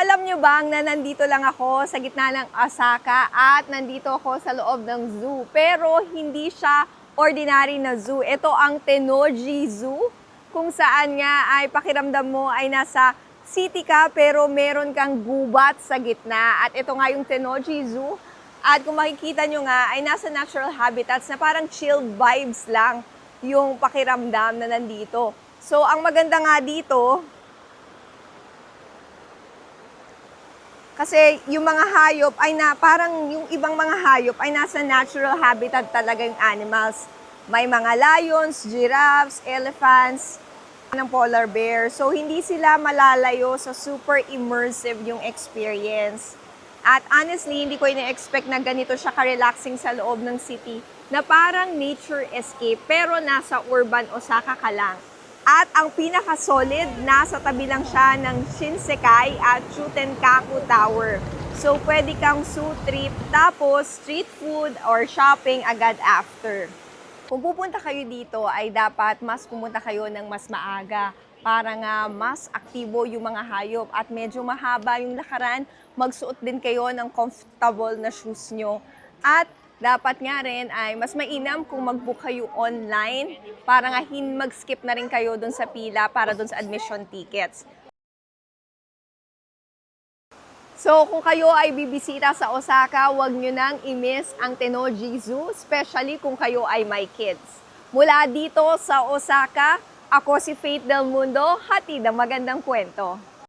alam nyo bang na nandito lang ako sa gitna ng Osaka at nandito ako sa loob ng zoo. Pero hindi siya ordinary na zoo. Ito ang Tennoji Zoo, kung saan nga ay pakiramdam mo ay nasa city ka pero meron kang gubat sa gitna. At ito nga yung Tennoji Zoo. At kung makikita nyo nga ay nasa natural habitats na parang chilled vibes lang yung pakiramdam na nandito. So ang maganda nga dito, kasi yung mga hayop ay parang yung ibang mga hayop ay nasa natural habitat talaga yung animals. May mga lions, giraffes, elephants, ng polar bear. So hindi sila malalayo sa super immersive yung experience. At honestly, hindi ko ina-expect na ganito siya ka-relaxing sa loob ng city na parang nature escape pero nasa urban Osaka ka lang. At ang pinaka-solid, nasa tabi lang siya ng Shinsekai at Chutenkaku Tower. So, pwede kang zoo trip, tapos street food or shopping agad after. Kung pupunta kayo dito, ay dapat mas pumunta kayo ng mas maaga para nga mas aktibo yung mga hayop at medyo mahaba yung lakaran, magsuot din kayo ng comfortable na shoes nyo. At dapat nga rin ay mas mainam kung mag-book kayo online para nga mag-skip na rin kayo dun sa pila para dun sa admission tickets. So kung kayo ay bibisita sa Osaka, huwag nyo nang i-miss ang Tennoji Zoo, especially kung kayo ay may kids. Mula dito sa Osaka, ako si Faith Del Mundo, hatid ang magandang kwento.